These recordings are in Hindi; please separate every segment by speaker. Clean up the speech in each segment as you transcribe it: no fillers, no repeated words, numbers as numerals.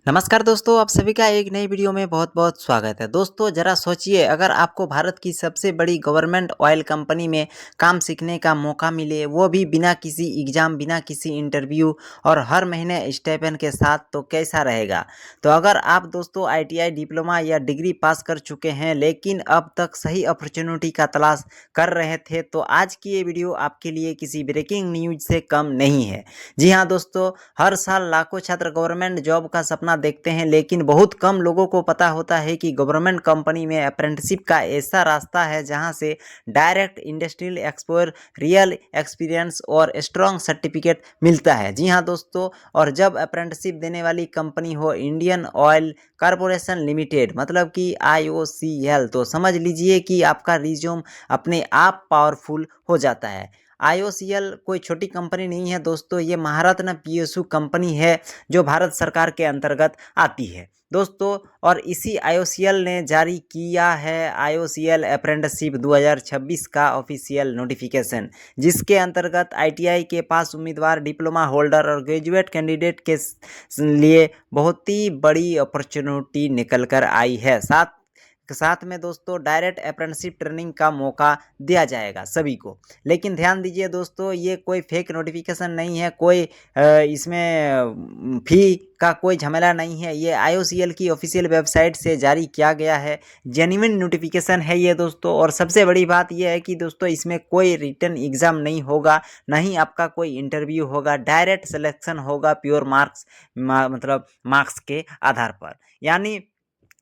Speaker 1: नमस्कार दोस्तों, आप सभी का एक नई वीडियो में बहुत-बहुत स्वागत है। दोस्तों ज़रा सोचिए, अगर आपको भारत की सबसे बड़ी गवर्नमेंट ऑयल कंपनी में काम सीखने का मौका मिले, वो भी बिना किसी एग्ज़ाम, बिना किसी इंटरव्यू और हर महीने स्टाइपेंड के साथ, तो कैसा रहेगा? तो अगर आप दोस्तों आईटीआई डिप्लोमा या डिग्री पास कर चुके हैं, लेकिन अब तक सही अपॉर्च्युनिटी का तलाश कर रहे थे, तो आज की ये वीडियो आपके लिए किसी ब्रेकिंग न्यूज़ से कम नहीं है। जी हाँ दोस्तों, हर साल लाखों छात्र गवर्नमेंट जॉब का सपना देखते हैं, लेकिन बहुत कम लोगों को पता होता है कि गवर्नमेंट कंपनी में अप्रेंटिसशिप का ऐसा रास्ता है जहां से direct industrial exposure, real experience और स्ट्रॉन्ग सर्टिफिकेट मिलता है। जी हाँ दोस्तों, और जब अप्रेंटिसशिप देने वाली कंपनी हो इंडियन ऑयल कॉरपोरेशन लिमिटेड, मतलब कि IOCL, तो समझ लीजिए कि आपका रिज्यूम अपने आप पावरफुल हो जाता है। IOCL कोई छोटी कंपनी नहीं है दोस्तों, ये महारत्न PSU कंपनी है जो भारत सरकार के अंतर्गत आती है दोस्तों। और इसी IOCL ने जारी किया है IOCL अप्रेंटिसशिप 2026 का ऑफिशियल नोटिफिकेशन, जिसके अंतर्गत ITI के पास उम्मीदवार, डिप्लोमा होल्डर और ग्रेजुएट कैंडिडेट के लिए बहुत ही बड़ी अपॉर्चुनिटी निकल कर आई है। साथ में दोस्तों डायरेक्ट अप्रेंटिसशिप ट्रेनिंग का मौका दिया जाएगा सभी को। लेकिन ध्यान दीजिए दोस्तों, ये कोई फेक नोटिफिकेशन नहीं है, कोई इसमें फ़ी का कोई झमेला नहीं है। ये IOCL की ऑफिशियल वेबसाइट से जारी किया गया है, जेन्युइन नोटिफिकेशन है ये दोस्तों। और सबसे बड़ी बात ये है कि दोस्तों इसमें कोई रिटन एग्ज़ाम नहीं होगा, ना ही आपका कोई इंटरव्यू होगा, डायरेक्ट सिलेक्शन होगा प्योर मार्क्स, मतलब मार्क्स के आधार पर। यानी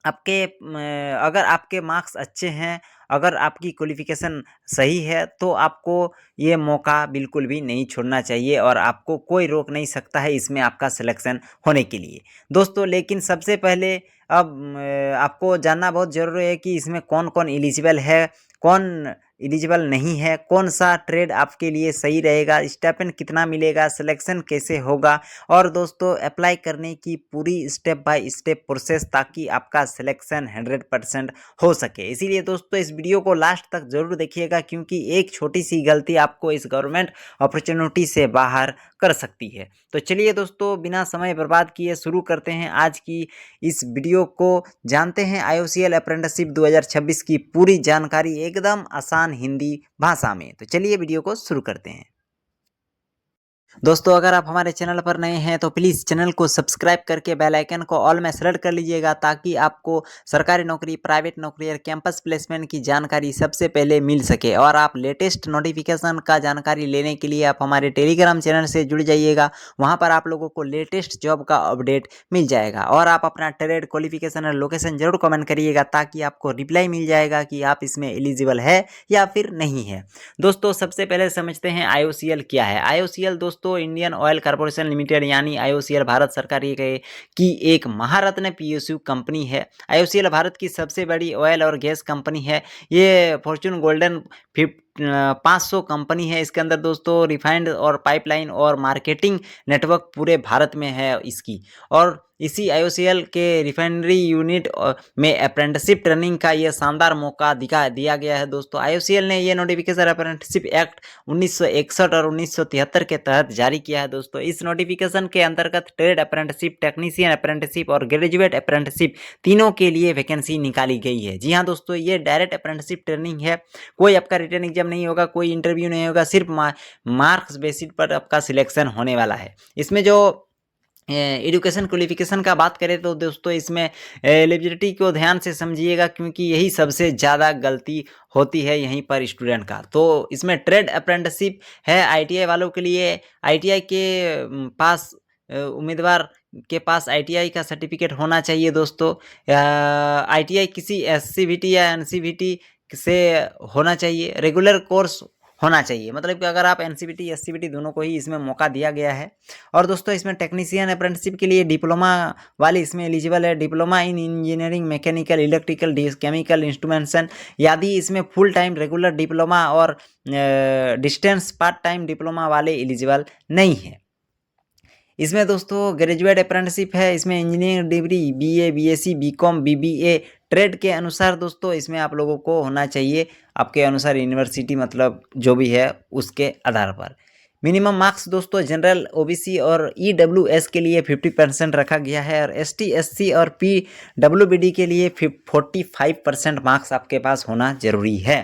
Speaker 1: अगर आपके मार्क्स अच्छे हैं, अगर आपकी क्वालिफ़िकेशन सही है, तो आपको ये मौका बिल्कुल भी नहीं छोड़ना चाहिए और आपको कोई रोक नहीं सकता है इसमें आपका सिलेक्शन होने के लिए दोस्तों। लेकिन सबसे पहले अब आपको जानना बहुत ज़रूरी है कि इसमें कौन-कौन एलिजिबल है, कौन एलिजिबल नहीं है, कौन-सा ट्रेड आपके लिए सही रहेगा, स्टाइपेंड कितना मिलेगा, सिलेक्शन कैसे होगा, और दोस्तों अप्लाई करने की पूरी स्टेप बाय स्टेप प्रोसेस, ताकि आपका सिलेक्शन 100% हो सके। इसीलिए दोस्तों इस वीडियो को लास्ट तक ज़रूर देखिएगा, क्योंकि एक छोटी सी गलती आपको इस गवर्नमेंट अपॉर्चुनिटी से बाहर कर सकती है। तो चलिए दोस्तों, बिना समय बर्बाद किए शुरू करते हैं आज की इस वीडियो को। जानते हैं IOCL अप्रेंटिसशिप 2026 की पूरी जानकारी एकदम आसान हिंदी भाषा में। तो चलिए वीडियो को शुरू करते हैं। दोस्तों अगर आप हमारे चैनल पर नए हैं तो प्लीज़ चैनल को सब्सक्राइब करके बेल आइकन को ऑल में सेलेक्ट कर लीजिएगा, ताकि आपको सरकारी नौकरी, प्राइवेट नौकरी और कैंपस प्लेसमेंट की जानकारी सबसे पहले मिल सके। और आप लेटेस्ट नोटिफिकेशन का जानकारी लेने के लिए आप हमारे टेलीग्राम चैनल से जुड़ जाइएगा। वहाँ पर आप लोगों को लेटेस्ट जॉब का अपडेट मिल जाएगा। और आप अपना ट्रेड, क्वालिफिकेशन और लोकेशन जरूर कमेंट करिएगा, ताकि आपको रिप्लाई मिल जाएगा कि आप इसमें एलिजिबल है या फिर नहीं है। दोस्तों सबसे पहले समझते हैं IOCL क्या है। IOCL दोस्तों इंडियन ऑयल कॉर्पोरेशन लिमिटेड यानी IOCL भारत सरकार की एक महारत्न PSU कंपनी है। IOCL भारत की सबसे बड़ी ऑयल और गैस कंपनी है। ये फॉर्च्यून गोल्डन 500 कंपनी है। इसके अंदर दोस्तों रिफाइंड और पाइपलाइन और मार्केटिंग नेटवर्क पूरे भारत में है इसकी। और इसी IOCL के रिफाइनरी यूनिट में अप्रेंटिसशिप ट्रेनिंग का ये शानदार मौका दिया गया है दोस्तों। IOCL ने ये नोटिफिकेशन अप्रेंटिसशिप एक्ट 1961 और 1973 के तहत जारी किया है दोस्तों। इस नोटिफिकेशन के अंतर्गत ट्रेड अप्रेंटिसशिप, टेक्नीशियन अप्रेंटिसशिप और ग्रेजुएट अप्रेंटिसशिप तीनों के लिए वैकेंसी निकाली गई है। जी हाँ दोस्तों, ये डायरेक्ट अप्रेंटिसशिप ट्रेनिंग है। कोई आपका रिटन एग्जाम नहीं होगा, कोई इंटरव्यू नहीं होगा, सिर्फ मार्क्स बेसिस पर आपका सिलेक्शन होने वाला है। इसमें जो एजुकेशन क्वालिफिकेशन का बात करें तो दोस्तों इसमें एलिजिबिलिटी को ध्यान से समझिएगा, क्योंकि यही सबसे ज़्यादा गलती होती है यहीं पर स्टूडेंट का। तो इसमें ट्रेड अप्रेंटिसशिप है ITI वालों के लिए। ITI के पास उम्मीदवार के पास ITI का सर्टिफिकेट होना चाहिए दोस्तों। ITI किसी SCVT या NCVT से होना चाहिए, रेगुलर कोर्स होना चाहिए। मतलब कि अगर आप NCVT SCVT दोनों को ही इसमें मौका दिया गया है। और दोस्तों इसमें टेक्नीशियन अप्रेंटिसशिप के लिए डिप्लोमा वाले इसमें एलिजिबल है। Diploma in engineering, mechanical, electrical, chemical, instrumentation. यदि इसमें फुल टाइम रेगुलर डिप्लोमा और डिस्टेंस पार्ट टाइम डिप्लोमा वाले एलिजिबल नहीं है। इसमें दोस्तों ग्रेजुएट अप्रेंटिसशिप है। इसमें engineering degree BA, BSc, BCom, BBA trade के अनुसार दोस्तों इसमें आप लोगों को होना चाहिए, आपके अनुसार यूनिवर्सिटी मतलब जो भी है उसके आधार पर। मिनिमम मार्क्स दोस्तों जनरल, ओबीसी और ईडब्ल्यूएस के लिए 50% रखा गया है और एसटी, एससी और पीडब्ल्यूबीडी के लिए 45% मार्क्स आपके पास होना जरूरी है।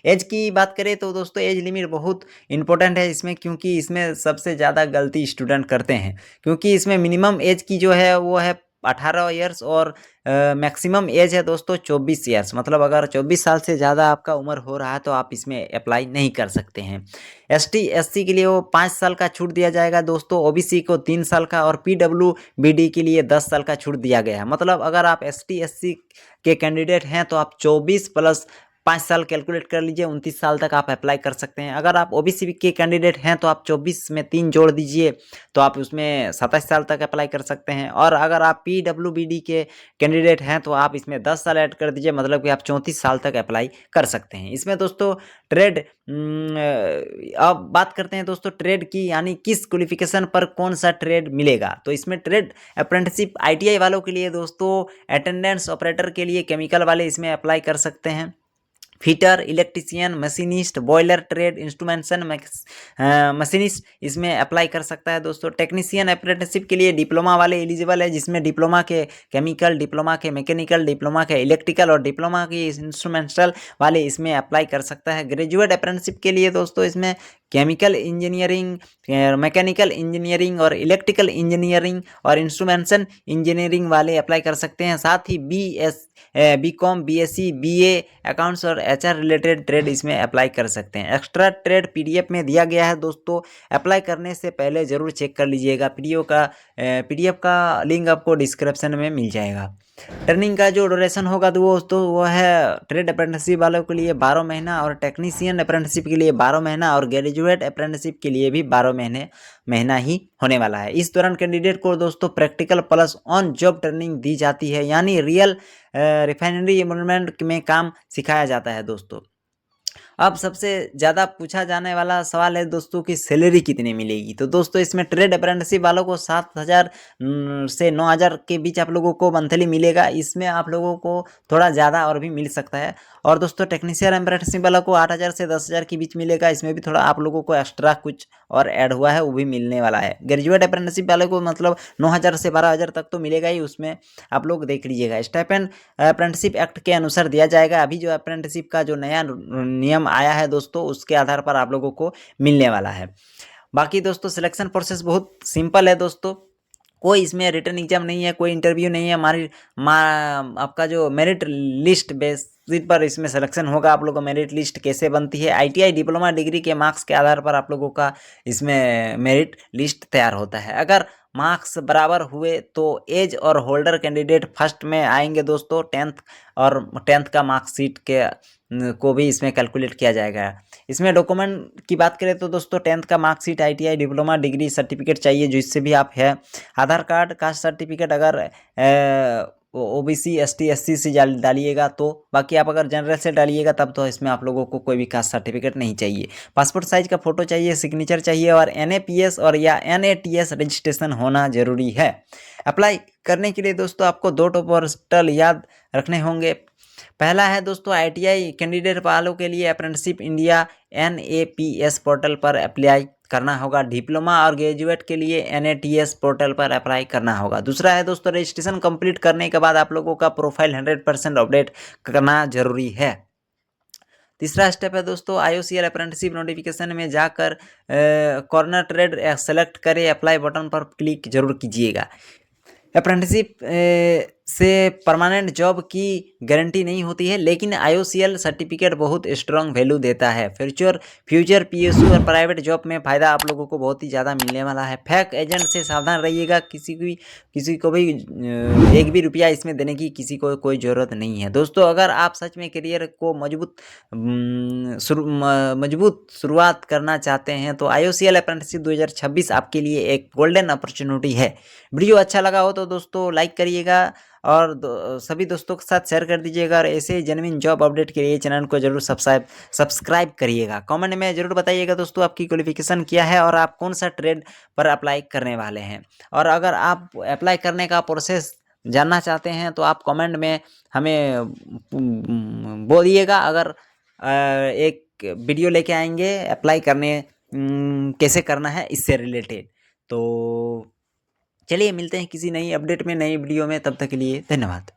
Speaker 1: एज की बात करें तो दोस्तों एज लिमिट बहुत इंपॉर्टेंट है इसमें, क्योंकि इसमें सबसे ज़्यादा गलती स्टूडेंट करते हैं, क्योंकि इसमें मिनिमम एज की जो है वो है 18 ईयर्स और मैक्सिमम एज है दोस्तों 24 ईयर्स। मतलब अगर 24 साल से ज़्यादा आपका उम्र हो रहा है तो आप इसमें अप्लाई नहीं कर सकते हैं। एसटी, एससी के लिए वो 5 साल का छूट दिया जाएगा दोस्तों, ओबीसी को 3 साल का और पीडब्ल्यूबीडी के लिए 10 साल का छूट दिया गया है। मतलब अगर आप एसटी, एससी के कैंडिडेट हैं तो आप 24 प्लस 5 साल कैलकुलेट कर लीजिए, 29 साल तक आप अप्लाई कर सकते हैं। अगर आप ओबीसी के कैंडिडेट हैं तो आप 24 में 3 जोड़ दीजिए तो आप उसमें 27 साल तक अप्लाई कर सकते हैं। और अगर आप पीडब्ल्यूबीडी के कैंडिडेट हैं तो आप इसमें 10 साल ऐड कर दीजिए, मतलब कि आप 34 साल तक अप्लाई कर सकते हैं। इसमें दोस्तों ट्रेड, अब बात करते हैं दोस्तों ट्रेड की, यानी किस क्वालिफिकेशन पर कौन सा ट्रेड मिलेगा। तो इसमें ट्रेड अप्रेंटिसशिप आईटीआई वालों के लिए दोस्तों अटेंडेंस ऑपरेटर के लिए केमिकल वाले इसमें अप्लाई कर सकते हैं। Fitter, electrician, machinist, boiler trade, instrumentation machinist इसमें अप्लाई कर सकता है दोस्तों। टेक्नीशियन अप्रेंटिसशिप के लिए डिप्लोमा वाले एलिजिबल है, जिसमें डिप्लोमा के केमिकल, डिप्लोमा के मैकेनिकल, डिप्लोमा के इलेक्ट्रिकल और डिप्लोमा के इंस्ट्रूमेंटल वाले इसमें अप्लाई कर सकता है। ग्रेजुएट अप्रेंटिसशिप के लिए दोस्तों इसमें केमिकल इंजीनियरिंग, मैकेनिकल इंजीनियरिंग और इलेक्ट्रिकल इंजीनियरिंग और इंस्ट्रूमेंटेशन इंजीनियरिंग वाले अप्लाई कर सकते हैं। साथ ही बीकॉम, बीएससी, बीए, अकाउंट्स और एचआर रिलेटेड ट्रेड इसमें अप्लाई कर सकते हैं। एक्स्ट्रा ट्रेड पीडीएफ में दिया गया है दोस्तों, अप्लाई करने से पहले ज़रूर चेक कर लीजिएगा। पीडीएफ का लिंक आपको डिस्क्रिप्शन में मिल जाएगा। टर्निंग का जो ड्यूरेशन होगा तो वो है ट्रेड अप्रेंटिसशिप वालों के लिए 12 महीना और टेक्नीशियन अप्रेंटिसशिप के लिए 12 महीना और ग्रेजुएट अप्रेंटिसशिप के लिए भी 12 महीना ही होने वाला है। इस दौरान कैंडिडेट को दोस्तों practical plus on job training दी जाती है, यानी रियल रिफाइनरी इन्वायरमेंट में काम सिखाया जाता है दोस्तों। अब सबसे ज़्यादा पूछा जाने वाला सवाल है दोस्तों कि सैलरी कितनी मिलेगी। तो दोस्तों इसमें ट्रेड अप्रेंटिसशिप वालों को 7,000 से 9,000 के बीच आप लोगों को मंथली मिलेगा। इसमें आप लोगों को थोड़ा ज़्यादा और भी मिल सकता है। और दोस्तों टेक्नीशियन अप्रेंटिसशिप वालों को 8,000 से 10,000 के बीच मिलेगा। इसमें भी थोड़ा आप लोगों को एक्स्ट्रा कुछ और ऐड हुआ है, वो भी मिलने वाला है। ग्रेजुएट अप्रेंटिसशिप वाले को मतलब 9,000 से 12,000 तक तो मिलेगा ही, उसमें आप लोग देख लीजिएगा। स्टाइपेंड अप्रेंटिसशिप एक्ट के अनुसार दिया जाएगा। अभी जो अप्रेंटिसशिप का जो नया नियम आया है दोस्तों, उसके आधार पर आप लोगों को मिलने वाला है। बाकी दोस्तों सिलेक्शन प्रोसेस बहुत सिंपल है दोस्तों, कोई इसमें रिटर्न एग्जाम नहीं है, कोई इंटरव्यू नहीं है। आपका जो मेरिट लिस्ट बेसिस पर इसमें सिलेक्शन होगा। आप लोगों को मेरिट लिस्ट कैसे बनती है, आईटीआई डिप्लोमा डिग्री के मार्क्स के आधार पर आप लोगों का इसमें मेरिट लिस्ट तैयार होता है। अगर मार्क्स बराबर हुए तो एज और होल्डर कैंडिडेट फर्स्ट में आएंगे दोस्तों। 10th का मार्कशीट के को भी इसमें कैलकुलेट किया जाएगा। इसमें डॉक्यूमेंट की बात करें तो दोस्तों 10th का marksheet, ITI diploma degree certificate चाहिए जिससे भी आप है, आधार कार्ड, कास्ट सर्टिफिकेट अगर ओबीसी, एसटी, एससी से डालिएगा तो, बाकी आप अगर जनरल से डालिएगा तब तो इसमें आप लोगों को कोई भी कास्ट सर्टिफिकेट नहीं चाहिए। पासपोर्ट साइज का फोटो चाहिए, सिग्नेचर चाहिए और एनएपीएस और या एनएटीएस रजिस्ट्रेशन होना जरूरी है। अप्लाई करने के लिए दोस्तों आपको 2 पोर्टल याद रखने होंगे। पहला है दोस्तों आईटीआई कैंडिडेट वालों के लिए अप्रेंटिसशिप इंडिया एनएपीएस पोर्टल पर अप्लाई करना होगा। डिप्लोमा और ग्रेजुएट के लिए एनएटीएस पोर्टल पर अप्लाई करना होगा। दूसरा है दोस्तों रजिस्ट्रेशन कंप्लीट करने के बाद आप लोगों का प्रोफाइल 100% अपडेट करना जरूरी है। तीसरा स्टेप है दोस्तों आईओसीएल अप्रेंटिसशिप नोटिफिकेशन में जाकर कॉर्नर ट्रेड सेलेक्ट करें, अप्लाई बटन पर क्लिक जरूर कीजिएगा। अप्रेंटिसशिप से परमानेंट जॉब की गारंटी नहीं होती है, लेकिन आईओसीएल सर्टिफिकेट बहुत स्ट्रॉन्ग वैल्यू देता है। फ्यूचर पीएसयू और प्राइवेट जॉब में फ़ायदा आप लोगों को बहुत ही ज़्यादा मिलने वाला है। फेक एजेंट से सावधान रहिएगा, किसी को भी एक भी रुपया इसमें देने की किसी को कोई ज़रूरत नहीं है दोस्तों। अगर आप सच में करियर को मजबूत शुरुआत करना चाहते हैं तो आईओसीएल अप्रेंटिसशिप 2026 आपके लिए एक गोल्डन अपॉर्चुनिटी है। वीडियो अच्छा लगा हो तो दोस्तों लाइक करिएगा और सभी दोस्तों के साथ शेयर कर दीजिएगा और ऐसे ही जेन्युइन जॉब अपडेट के लिए चैनल को जरूर सब्सक्राइब करिएगा। कमेंट में जरूर बताइएगा दोस्तों आपकी क्वालिफिकेशन क्या है और आप कौन सा ट्रेड पर अप्लाई करने वाले हैं। और अगर आप अप्लाई करने का प्रोसेस जानना चाहते हैं तो आप कमेंट में हमें बोलिएगा। अगर एक वीडियो लेके आएंगे अप्लाई करने कैसे करना है इससे रिलेटेड। तो चलिए मिलते हैं किसी नई अपडेट में, नई वीडियो में, तब तक के लिए धन्यवाद।